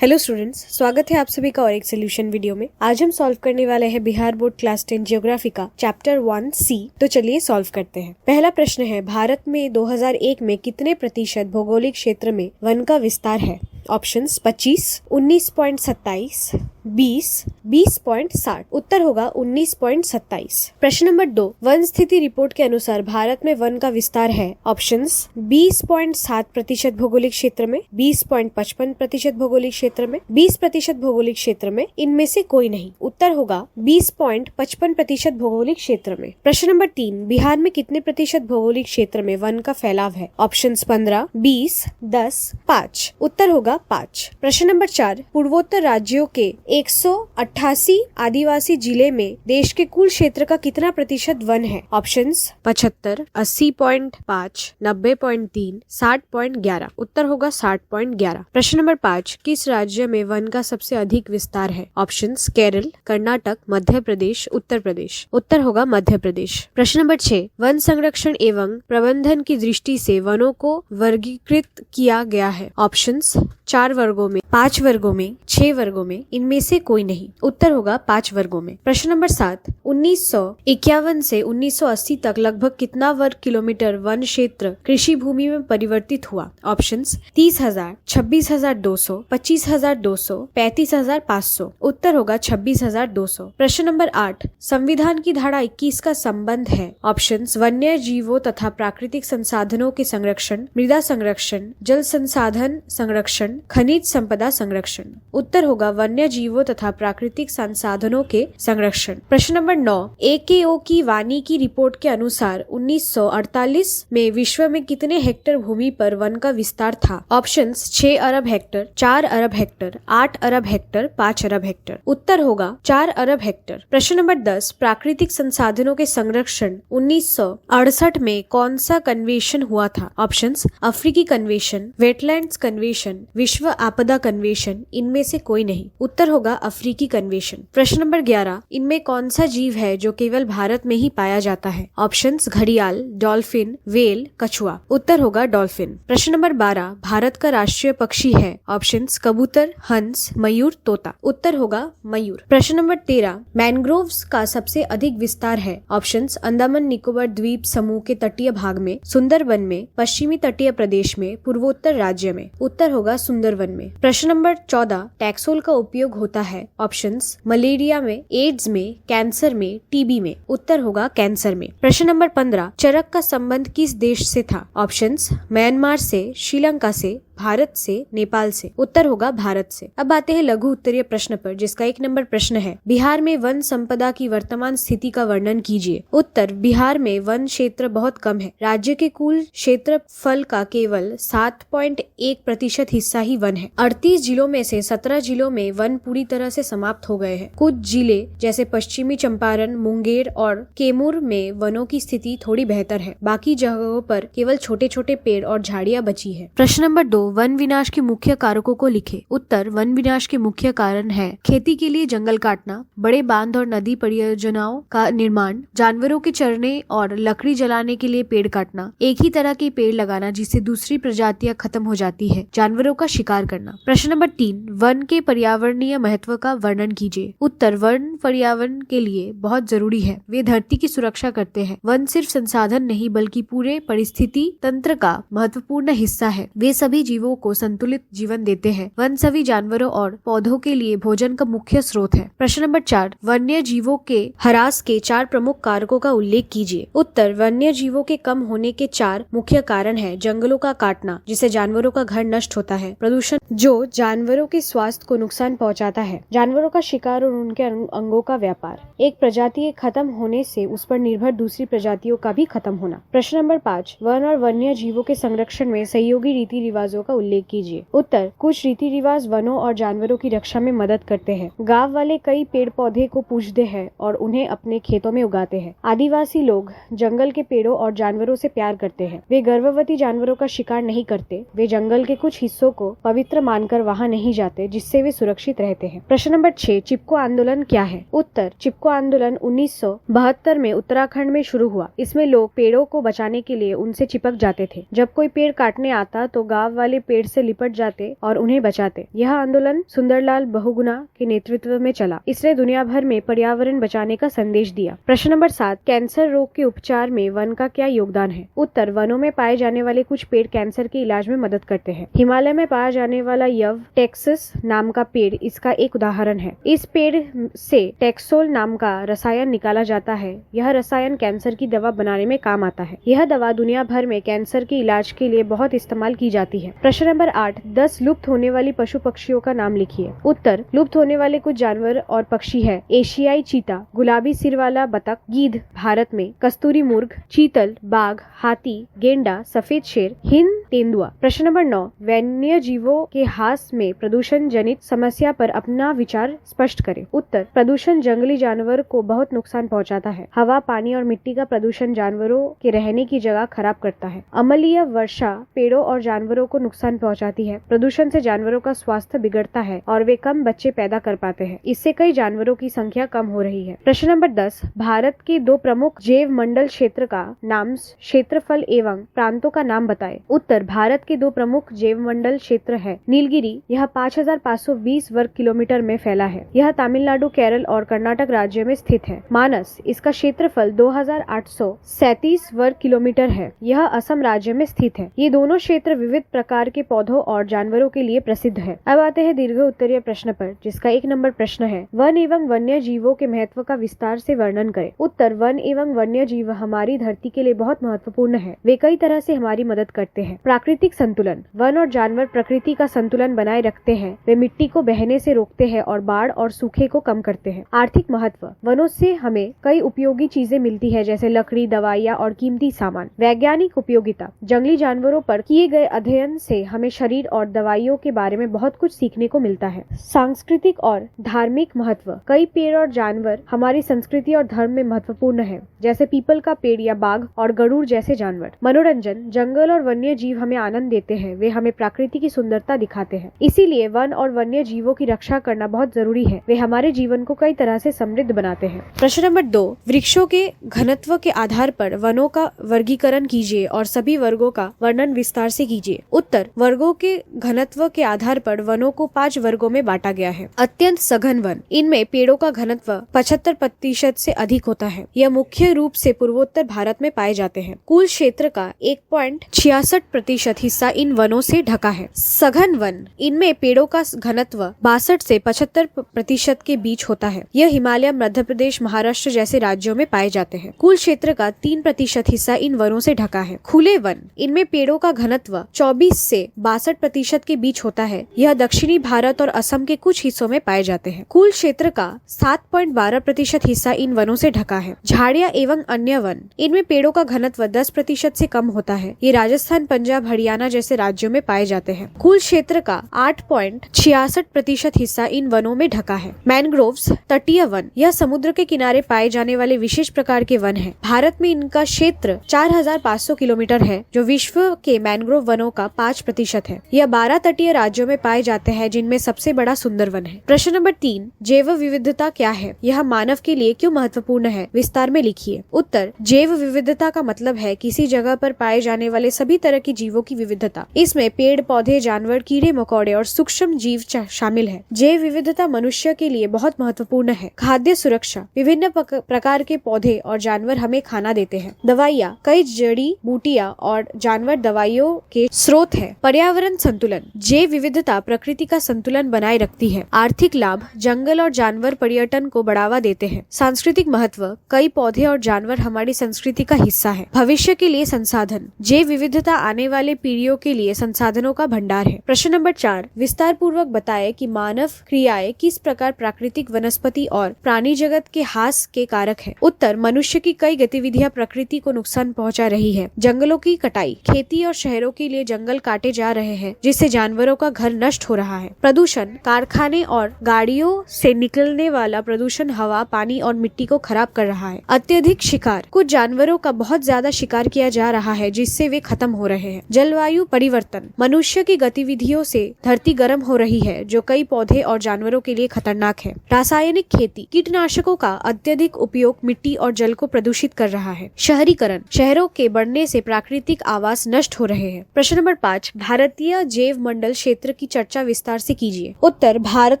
Hello students, स्वागत है आप सभी का और एक सोल्यूशन वीडियो में। आज हम सॉल्व करने वाले हैं बिहार बोर्ड क्लास 10 ज्योग्राफी का चैप्टर 1C। तो चलिए सॉल्व करते हैं। पहला प्रश्न है, भारत में 2001 में कितने प्रतिशत भौगोलिक क्षेत्र में वन का विस्तार है? ऑप्शंस 25, 19.27, 20, 20.60। उत्तर होगा 19.27। प्रश्न नंबर 2, वन स्थिति रिपोर्ट के अनुसार भारत में वन का विस्तार है। ऑप्शंस 20.7% भौगोलिक क्षेत्र में, 20.55% भौगोलिक क्षेत्र में, 20% भौगोलिक क्षेत्र में, इनमें से कोई नहीं। उत्तर होगा 20.55% भौगोलिक क्षेत्र में। प्रश्न नंबर 3, बिहार में कितने प्रतिशत भौगोलिक क्षेत्र में वन का फैलाव है? ऑप्शंस 15, 20, 10, 5। उत्तर होगा 5। प्रश्न नंबर 4, पूर्वोत्तर राज्यों के 188 आदिवासी जिले में देश के कुल क्षेत्र का कितना प्रतिशत वन है? ऑप्शंस 75, 80.5, 90.3, 60.11। उत्तर होगा 60.11। प्रश्न नंबर 5, किस राज्य में वन का सबसे अधिक विस्तार है? ऑप्शंस केरल, कर्नाटक, मध्य प्रदेश, उत्तर प्रदेश। उत्तर होगा मध्य प्रदेश। प्रश्न नंबर 6, वन संरक्षण एवं प्रबंधन की दृष्टि से वनों को वर्गीकृत किया गया है। ऑप्शंस 4 वर्गों में, 5 वर्गों में, 6 वर्गों में, इनमें से कोई नहीं। उत्तर होगा 5 वर्गों में। प्रश्न नंबर 7, 1951 से 1980 तक लगभग कितना वर्ग किलोमीटर वन क्षेत्र कृषि भूमि में परिवर्तित हुआ? ऑप्शंस 30,000, 26,200, 25,200, 35,500। उत्तर होगा 26,200। प्रश्न नंबर 8, संविधान की धारा 21 का संबंध है। ऑप्शंस वन्य जीवों तथा प्राकृतिक संसाधनों के संरक्षण, मृदा संरक्षण, जल संसाधन संरक्षण, खनिज संपदा संरक्षण। उत्तर होगा वन्य जीवों तथा प्राकृतिक संसाधनों के संरक्षण। प्रश्न नंबर 9, AKO की वानी की रिपोर्ट के अनुसार 1948 में विश्व में कितने हेक्टेयर भूमि पर वन का विस्तार था? ऑप्शंस 6 अरब हेक्टेयर, 4 अरब हेक्टेयर, 8 अरब हेक्टेयर, 5 अरब हेक्टेयर। उत्तर होगा 4 अरब हेक्टेयर। प्रश्न नंबर 10, प्राकृतिक संसाधनों के संरक्षण 1968 में कौन सा कन्वेंशन हुआ था? ऑप्शंस अफ्रीकी कन्वेंशन, वेटलैंड्स कन्वेंशन, विश्व आपदा कन्वेंशन, इनमें से कोई नहीं। उत्तर होगा अफ्रीकी कन्वेंशन। प्रश्न नंबर 11, इनमें कौन सा जीव है जो केवल भारत में ही पाया जाता है? ऑप्शंस घड़ियाल, डॉल्फिन, वेल, कछुआ। उत्तर होगा डॉल्फिन। प्रश्न नंबर 12, भारत का राष्ट्रीय पक्षी है? ऑप्शंस कबूतर, हंस, मयूर, तोता। उत्तर होगा मयूर। प्रश्न नंबर 13, मैंग्रोव्स का सबसे अधिक विस्तार है? ऑप्शंस अंडमान निकोबार द्वीप समूह के तटीय भाग में, सुंदरबन में, पश्चिमी तटीय प्रदेश में, पूर्वोत्तर राज्य में। उत्तर होगा सुंदरबन में। प्रश्न नंबर 14, टैक्सोल का उपयोग होता है? ऑप्शंस मलेरिया में, एड्स में, कैंसर में, टीबी में। उत्तर होगा कैंसर में। प्रश्न नंबर 15, चरक का संबंध किस देश से था? ऑप्शंस म्यांमार से, श्रीलंका से, भारत से, नेपाल से। उत्तर होगा भारत से। अब आते हैं लघु उत्तरीय प्रश्न पर, जिसका 1 नंबर प्रश्न है, बिहार में वन संपदा की वर्तमान स्थिति का वर्णन कीजिए। उत्तर, बिहार में वन क्षेत्र बहुत कम है। राज्य के कुल क्षेत्रफल का केवल 7.1% हिस्सा ही वन है। 38 जिलों में से 17 जिलों में वन पूरी तरह से समाप्त हो गए हैं। कुछ जिले जैसे पश्चिमी चंपारण, मुंगेर और कैमूर में वनों की स्थिति थोड़ी बेहतर है। बाकी जगहों पर केवल छोटे छोटे पेड़ और झाड़ियां बची है। प्रश्न नंबर 2, वन विनाश के मुख्य कारकों को लिखे। उत्तर, वन विनाश के मुख्य कारण है खेती के लिए जंगल काटना, बड़े बांध और नदी परियोजनाओं का निर्माण, जानवरों के चरने और लकड़ी जलाने के लिए पेड़ काटना, एक ही तरह के पेड़ लगाना जिससे दूसरी प्रजातियां खत्म हो जाती है, जानवरों का शिकार करना। प्रश्न नंबर 3, वन के पर्यावरणीय महत्व का वर्णन कीजिए। उत्तर, वन पर्यावरण के लिए बहुत जरूरी है। वे धरती की सुरक्षा करते हैं। वन सिर्फ संसाधन नहीं बल्कि पूरे परिस्थिति तंत्र का महत्वपूर्ण हिस्सा है। वे सभी जीवों को संतुलित जीवन देते हैं। वन सभी जानवरों और पौधों के लिए भोजन का मुख्य स्रोत है। प्रश्न नंबर 4, वन्य जीवों के ह्रास के 4 प्रमुख कारकों का उल्लेख कीजिए। उत्तर, वन्य जीवों के कम होने के 4 मुख्य कारण हैं। जंगलों का काटना, जिससे जानवरों का घर नष्ट होता है। प्रदूषण, जो जानवरों के स्वास्थ्य को नुकसान पहुंचाता है। जानवरों का शिकार और उनके अंगों का व्यापार। एक प्रजाति खत्म होने से उस पर निर्भर दूसरी प्रजातियों का भी खत्म होना। प्रश्न नंबर 5, वन और वन्य जीवों के संरक्षण में सहयोगी रीति रिवाजों का उल्लेख कीजिए। उत्तर, कुछ रीति रिवाज वनों और जानवरों की रक्षा में मदद करते हैं। गांव वाले कई पेड़ पौधे को पूजते हैं और उन्हें अपने खेतों में उगाते हैं। आदिवासी लोग जंगल के पेड़ों और जानवरों से प्यार करते हैं। वे गर्भवती जानवरों का शिकार नहीं करते। वे जंगल के कुछ हिस्सों को पवित्र मानकर वहां नहीं जाते, जिससे वे सुरक्षित रहते हैं। प्रश्न नंबर 6, चिपको आंदोलन क्या है? उत्तर, चिपको आंदोलन 1972 में उत्तराखंड में शुरू हुआ। इसमें लोग पेड़ों को बचाने के लिए उनसे चिपक जाते थे। जब कोई पेड़ काटने आता तो गाँव वाले वाले पेड़ से लिपट जाते और उन्हें बचाते। यह आंदोलन सुंदरलाल बहुगुणा के नेतृत्व में चला। इसने दुनिया भर में पर्यावरण बचाने का संदेश दिया। प्रश्न नंबर 7, कैंसर रोग के उपचार में वन का क्या योगदान है? उत्तर, वनों में पाए जाने वाले कुछ पेड़ कैंसर के इलाज में मदद करते हैं। हिमालय में पाया जाने वाला यव टेक्सस नाम का पेड़ इसका एक उदाहरण है। इस पेड़ से टेक्सोल नाम का रसायन निकाला जाता है। यह रसायन कैंसर की दवा बनाने में काम आता है। यह दवा दुनिया भर में कैंसर के इलाज के लिए बहुत इस्तेमाल की जाती है। प्रश्न नंबर 8, 10 लुप्त होने वाली पशु पक्षियों का नाम लिखिए। उत्तर, लुप्त होने वाले कुछ जानवर और पक्षी है एशियाई चीता, गुलाबी सिर वाला बतख, गिद्ध भारत में, कस्तूरी मुर्ग, चीतल, बाघ, हाथी, गेंडा, सफेद शेर, हिंद तेंदुआ। प्रश्न नंबर 9, वन्य जीवों के हास में प्रदूषण जनित समस्या पर अपना विचार स्पष्ट करें। उत्तर, प्रदूषण जंगली जानवर को बहुत नुकसान पहुंचाता है। हवा, पानी और मिट्टी का प्रदूषण जानवरों के रहने की जगह खराब करता है। अम्लीय वर्षा पेड़ों और जानवरों को नुकसान पहुंचाती है। प्रदूषण से जानवरों का स्वास्थ्य बिगड़ता है और वे कम बच्चे पैदा कर पाते हैं। इससे कई जानवरों की संख्या कम हो रही है। प्रश्न नंबर 10, भारत के 2 प्रमुख जैव मंडल क्षेत्र का नाम, क्षेत्रफल एवं प्रांतों का नाम बताएं। उत्तर, भारत के 2 प्रमुख जैव मंडल क्षेत्र है नीलगिरी, यह 5520 वर्ग किलोमीटर में फैला है। यह तमिलनाडु, केरल और कर्नाटक राज्य में स्थित है। मानस, इसका क्षेत्रफल 2837 वर्ग किलोमीटर है। यह असम राज्य में स्थित है। ये दोनों क्षेत्र विविध प्रकार के पौधों और जानवरों के लिए प्रसिद्ध है। अब आते हैं दीर्घ उत्तरीय प्रश्न पर, जिसका 1 नंबर प्रश्न है, वन एवं वन्य जीवों के महत्व का विस्तार से वर्णन करें। उत्तर, वन एवं वन्य जीव हमारी धरती के लिए बहुत महत्वपूर्ण है। वे कई तरह से हमारी मदद करते हैं। प्राकृतिक संतुलन, वन और जानवर प्रकृति का संतुलन बनाए रखते हैं। वे मिट्टी को बहने से रोकते हैं और बाढ़ और सूखे को कम करते हैं। आर्थिक महत्व, वनों से हमें कई उपयोगी चीजें मिलती है, जैसे लकड़ी, दवाइयाँ और कीमती सामान। वैज्ञानिक उपयोगिता, जंगली जानवरों पर किए गए अध्ययन से हमें शरीर और दवाइयों के बारे में बहुत कुछ सीखने को मिलता है। सांस्कृतिक और धार्मिक महत्व, कई पेड़ और जानवर हमारी संस्कृति और धर्म में महत्वपूर्ण है, जैसे पीपल का पेड़ या बाघ और गरुड़ जैसे जानवर। मनोरंजन, जंगल और वन्य जीव हमें आनंद देते हैं। वे हमें प्रकृति की सुंदरता दिखाते हैं। इसीलिए वन और वन्य जीवों की रक्षा करना बहुत जरूरी है। वे हमारे जीवन को कई तरह से समृद्ध बनाते हैं। प्रश्न नंबर 2, वृक्षों के घनत्व के आधार पर वनों का वर्गीकरण कीजिए और सभी वर्गों का वर्णन विस्तार से कीजिए। उत्तर, वर्गों के घनत्व के आधार पर वनों को 5 वर्गों में बांटा गया है। अत्यंत सघन वन, इनमें पेड़ों का घनत्व 75% से अधिक होता है। यह मुख्य रूप से पूर्वोत्तर भारत में पाए जाते हैं। कुल क्षेत्र का 1.66% हिस्सा इन वनों से ढका है। सघन वन, इनमें पेड़ों का घनत्व 62 से 75% के बीच होता है। यह हिमालय, मध्य प्रदेश, महाराष्ट्र जैसे राज्यों में पाए जाते हैं। कुल क्षेत्र का 3% हिस्सा इन वनों से ढका है। खुले वन, इनमें पेड़ों का घनत्व 24 से 62% के बीच होता है। यह दक्षिणी भारत और असम के कुछ हिस्सों में पाए जाते हैं। कुल क्षेत्र का 7.12% हिस्सा इन वनों से ढका है। झाड़ियाँ एवं अन्य वन, इनमें पेड़ों का घनत्व 10% से कम होता है। ये राजस्थान, पंजाब, हरियाणा जैसे राज्यों में पाए जाते हैं। कुल क्षेत्र का 8.66% हिस्सा इन वनों में ढका है। मैनग्रोव्स, तटीय वन, यह समुद्र के किनारे पाए जाने वाले विशेष प्रकार के वन है। भारत में इनका क्षेत्र 4500 किलोमीटर है, जो विश्व के मैनग्रोव वनों का 5% है। यह 12 तटीय राज्यों में पाए जाते हैं, जिनमें सबसे बड़ा सुंदरवन है। प्रश्न नंबर 3, जैव विविधता क्या है? यह मानव के लिए क्यों महत्वपूर्ण है? विस्तार में लिखिए। उत्तर, जैव विविधता का मतलब है किसी जगह पर पाए जाने वाले सभी तरह के जीवों की विविधता। इसमें पेड़, पौधे, जानवर, कीड़े मकोड़े और सूक्ष्म जीव शामिल है। जैव विविधता मनुष्य के लिए बहुत महत्वपूर्ण है। खाद्य सुरक्षा, विभिन्न प्रकार के पौधे और जानवर हमें खाना देते हैं। दवाइयाँ, कई जड़ी बूटियाँ और जानवर दवाइयों के स्रोत है। पर्यावरण संतुलन, जैव विविधता प्रकृति का संतुलन बनाए रखती है। आर्थिक लाभ, जंगल और जानवर पर्यटन को बढ़ावा देते हैं। सांस्कृतिक महत्व, कई पौधे और जानवर हमारी संस्कृति का हिस्सा है। भविष्य के लिए संसाधन, जैव विविधता आने वाले पीढ़ियों के लिए संसाधनों का भंडार है। प्रश्न नंबर 4, विस्तार पूर्वक बताएं कि मानव क्रियाएं किस प्रकार प्राकृतिक, वनस्पति और प्राणी जगत के हास के कारक है। उत्तर, मनुष्य की कई गतिविधियां प्रकृति को नुकसान पहुंचा रही है। जंगलों की कटाई, खेती और शहरों के लिए जंगल काटे जा रहे हैं, जिससे जानवरों का घर नष्ट हो रहा है। प्रदूषण, कारखाने और गाड़ियों से निकलने वाला प्रदूषण हवा, पानी और मिट्टी को खराब कर रहा है। अत्यधिक शिकार, कुछ जानवरों का बहुत ज्यादा शिकार किया जा रहा है, जिससे वे खत्म हो रहे हैं। है। जलवायु परिवर्तन, मनुष्य की गतिविधियों से धरती गर्म हो रही है जो कई पौधे और जानवरों के लिए खतरनाक है। रासायनिक खेती, कीटनाशकों का अत्यधिक उपयोग मिट्टी और जल को प्रदूषित कर रहा है। शहरीकरण, शहरों के बढ़ने से प्राकृतिक आवास नष्ट हो रहे हैं। प्रश्न नंबर 5, भारतीय जैव मंडल क्षेत्र की चर्चा विस्तार से कीजिए। उत्तर, भारत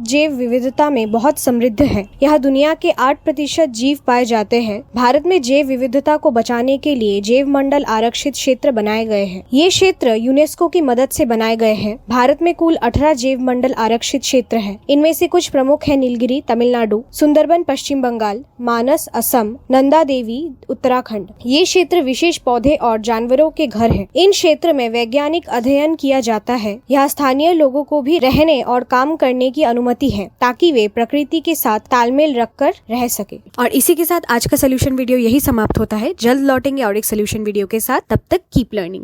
जैव विविधता में बहुत समृद्ध है। यहाँ दुनिया के 8% जीव पाए जाते हैं। भारत में जैव विविधता को बचाने के लिए जैव मंडल आरक्षित क्षेत्र बनाए गए हैं। ये क्षेत्र यूनेस्को की मदद से बनाए गए हैं। भारत में कुल 18 जैव मंडल आरक्षित क्षेत्र हैं। इनमें से कुछ प्रमुख है नीलगिरी तमिलनाडु, सुंदरबन पश्चिम बंगाल, मानस असम, नंदा देवी उत्तराखंड। ये क्षेत्र विशेष पौधे और जानवरों के घर हैं। इन क्षेत्र में वैज्ञानिक अध्ययन किया जाता है। यहाँ स्थानीय लोगों को भी रहने और काम करने की अनुमति है ताकि वे प्रकृति के साथ तालमेल रखकर रह सके। और इसी के साथ आज का सोल्यूशन वीडियो यही समाप्त होता है। जल्द लौटेंगे और एक सोल्यूशन वीडियो के साथ। तब तक कीप लर्निंग।